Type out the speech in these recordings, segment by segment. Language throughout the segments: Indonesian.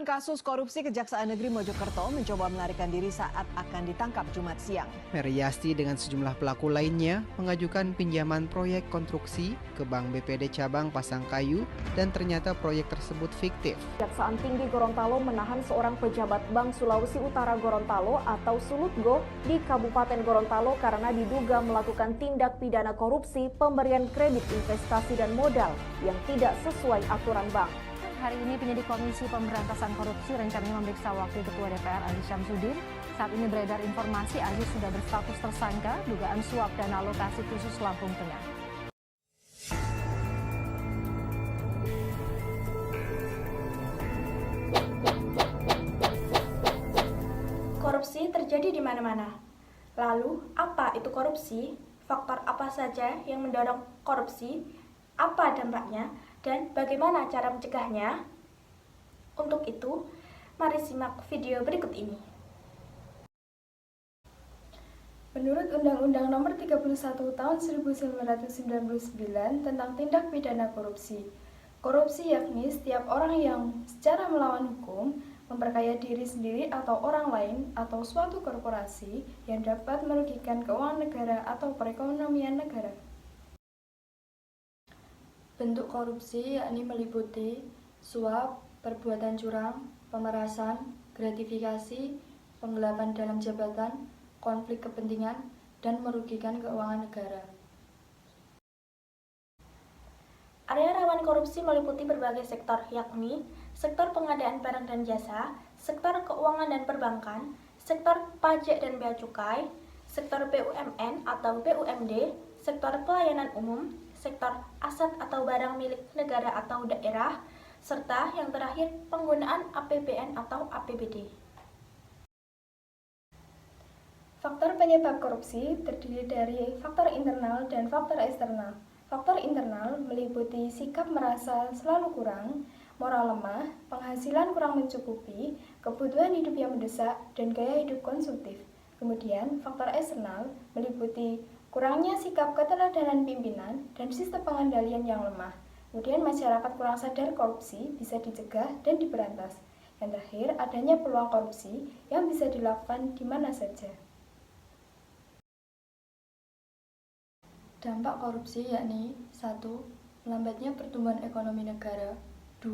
Kasus korupsi Kejaksaan Negeri Mojokerto mencoba melarikan diri saat akan ditangkap Jumat siang. Meriasti dengan sejumlah pelaku lainnya mengajukan pinjaman proyek konstruksi ke Bank BPD Cabang Pasangkayu dan ternyata proyek tersebut fiktif. Kejaksaan Tinggi Gorontalo menahan seorang pejabat Bank Sulawesi Utara Gorontalo atau Sulutgo di Kabupaten Gorontalo karena diduga melakukan tindak pidana korupsi pemberian kredit investasi dan modal yang tidak sesuai aturan bank. Hari ini penyidik Komisi Pemberantasan Korupsi rencananya memeriksa Wakil Ketua DPR Aziz Syamsuddin. Saat ini beredar informasi Aziz sudah berstatus tersangka dugaan suap dana alokasi khusus Lampung Tengah. Korupsi terjadi di mana-mana. Lalu, apa itu korupsi? Faktor apa saja yang mendorong korupsi? Apa dampaknya? Dan bagaimana cara mencegahnya? Untuk itu, mari simak video berikut ini. Menurut Undang-Undang Nomor 31 Tahun 1999 tentang tindak pidana korupsi, korupsi yakni setiap orang yang secara melawan hukum memperkaya diri sendiri atau orang lain atau suatu korporasi yang dapat merugikan keuangan negara atau perekonomian negara. Bentuk korupsi yakni meliputi suap, perbuatan curang, pemerasan, gratifikasi, penggelapan dalam jabatan, konflik kepentingan, dan merugikan keuangan negara. Area rawan korupsi meliputi berbagai sektor yakni sektor pengadaan barang dan jasa, sektor keuangan dan perbankan, sektor pajak dan bea cukai, sektor BUMN atau BUMD, sektor pelayanan umum, sektor aset atau barang milik negara atau daerah, serta yang terakhir penggunaan APBN atau APBD. Faktor penyebab korupsi terdiri dari faktor internal dan faktor eksternal. Faktor internal meliputi sikap merasa selalu kurang, moral lemah, penghasilan kurang mencukupi, kebutuhan hidup yang mendesak, dan gaya hidup konsumtif. Kemudian, faktor eksternal meliputi kurangnya sikap keteladanan pimpinan dan sistem pengendalian yang lemah. Kemudian masyarakat kurang sadar korupsi bisa dicegah dan diberantas. Yang terakhir, adanya peluang korupsi yang bisa dilakukan di mana saja. Dampak korupsi yakni 1. Melambatnya pertumbuhan ekonomi negara, 2.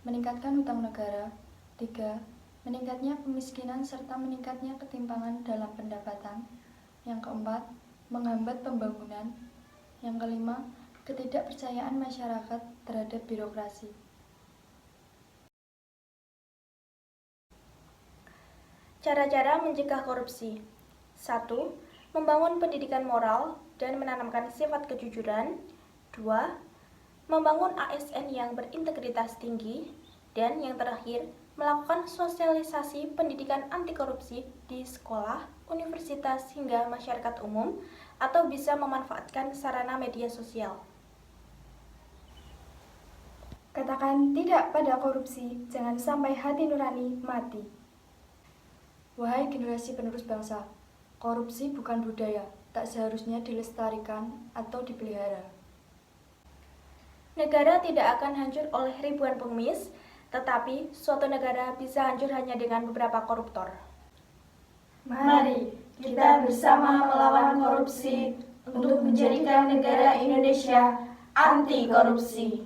Meningkatkan hutang negara, 3. Meningkatnya kemiskinan serta meningkatnya ketimpangan dalam pendapatan, yang keempat, menghambat pembangunan, yang kelima, ketidakpercayaan masyarakat terhadap birokrasi. Cara-cara mencegah korupsi. 1. Membangun pendidikan moral dan menanamkan sifat kejujuran. 2. Membangun ASN yang berintegritas tinggi. Dan yang terakhir, melakukan sosialisasi pendidikan anti korupsi di sekolah, universitas, hingga masyarakat umum, atau bisa memanfaatkan sarana media sosial. Katakan tidak pada korupsi, jangan sampai hati nurani mati. Wahai generasi penerus bangsa, korupsi bukan budaya, tak seharusnya dilestarikan atau dipelihara. Negara tidak akan hancur oleh ribuan pengemis, tetapi suatu negara bisa hancur hanya dengan beberapa koruptor. Mari kita bersama melawan korupsi untuk menjadikan negara Indonesia anti korupsi.